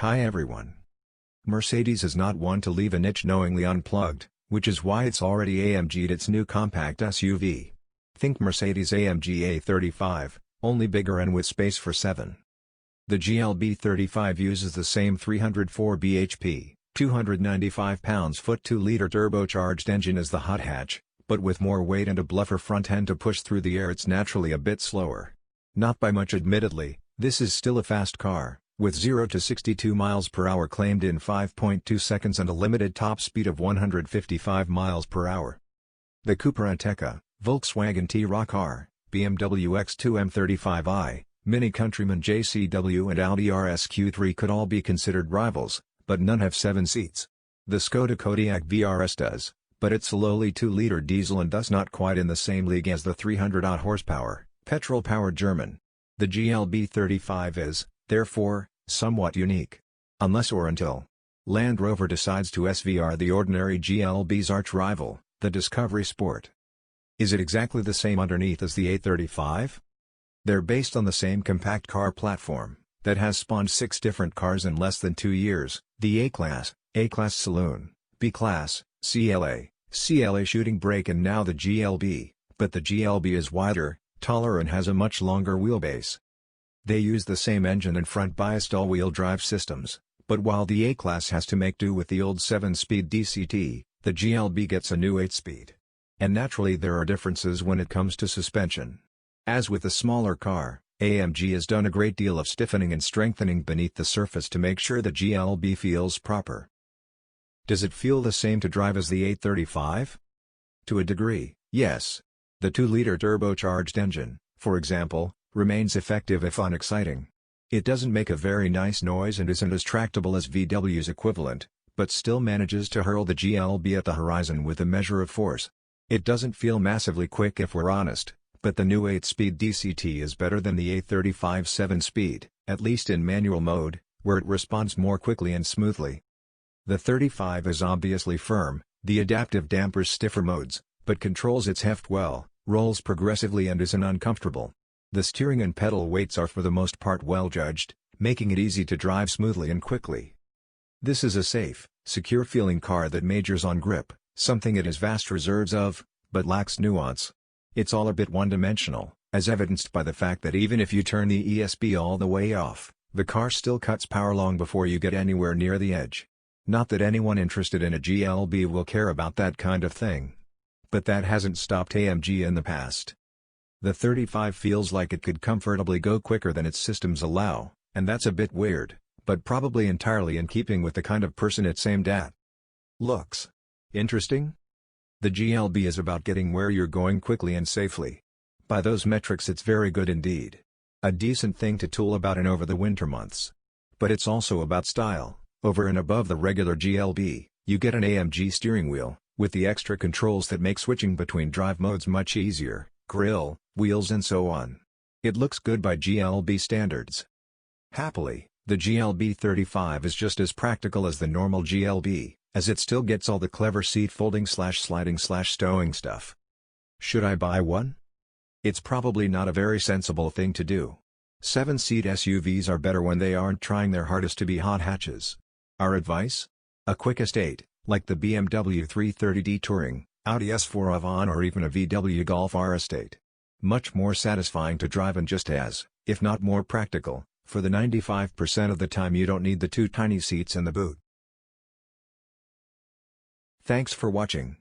Hi everyone. Mercedes is not one to leave a niche knowingly unplugged, which is why it's already AMG'd its new compact SUV. Think Mercedes-AMG A35, only bigger and with space for 7. The GLB35 uses the same 304 bhp, 295 pounds-foot 2-liter turbocharged engine as the hot hatch, but with more weight and a bluffer front end to push through the air it's naturally a bit slower. Not by much admittedly, this is still a fast car, with 0 to 62 miles per hour claimed in 5.2 seconds and a limited top speed of 155 miles per hour. The Cupra Ateca, Volkswagen T-Roc-R, BMW X2 M35i, Mini Countryman JCW and Audi RSQ3 could all be considered rivals, but none have 7 seats. The Skoda Kodiaq VRS does, but it's a lowly 2-liter diesel and thus not quite in the same league as the 300-odd horsepower, petrol-powered German. The GLB35 is, therefore, somewhat unique. Unless or until Land Rover decides to SVR the ordinary GLB's arch-rival, the Discovery Sport. Is it exactly the same underneath as the A35? They're based on the same compact car platform, that has spawned 6 different cars in less than 2 years, the A-Class, A-Class Saloon, B-Class, CLA, CLA Shooting Brake and now the GLB, but the GLB is wider, taller and has a much longer wheelbase. They use the same engine and front-biased all-wheel drive systems, but while the A-Class has to make do with the old 7-speed DCT, the GLB gets a new 8-speed. And naturally there are differences when it comes to suspension. As with the smaller car, AMG has done a great deal of stiffening and strengthening beneath the surface to make sure the GLB feels proper. Does it feel the same to drive as the A35? To a degree, yes. The 2-liter turbocharged engine, for example, remains effective if unexciting. It doesn't make a very nice noise and isn't as tractable as VW's equivalent, but still manages to hurl the GLB at the horizon with a measure of force. It doesn't feel massively quick if we're honest, but the new 8-speed DCT is better than the A35 7-speed, at least in manual mode, where it responds more quickly and smoothly. The 35 is obviously firm, the adaptive dampers stiffer modes, but controls its heft well, rolls progressively and isn't uncomfortable. The steering and pedal weights are for the most part well judged, making it easy to drive smoothly and quickly. This is a safe, secure-feeling car that majors on grip, something it has vast reserves of, but lacks nuance. It's all a bit one-dimensional, as evidenced by the fact that even if you turn the ESP all the way off, the car still cuts power long before you get anywhere near the edge. Not that anyone interested in a GLB will care about that kind of thing. But that hasn't stopped AMG in the past. The 35 feels like it could comfortably go quicker than its systems allow, and that's a bit weird, but probably entirely in keeping with the kind of person it's aimed at. Looks interesting? The GLB is about getting where you're going quickly and safely. By those metrics it's very good indeed. A decent thing to tool about in over the winter months. But it's also about style. Over and above the regular GLB, you get an AMG steering wheel, with the extra controls that make switching between drive modes much easier, grille, wheels and so on. It looks good by GLB standards. Happily, the GLB35 is just as practical as the normal GLB, as it still gets all the clever seat folding /sliding /stowing stuff. Should I buy one? It's probably not a very sensible thing to do. 7-seat SUVs are better when they aren't trying their hardest to be hot hatches. Our advice? A quick estate, like the BMW 330d Touring, Audi S4 Avant or even a VW Golf R estate. Much more satisfying to drive and just as, if not more practical, for the 95% of the time you don't need the 2 tiny seats in the boot. Thanks for watching.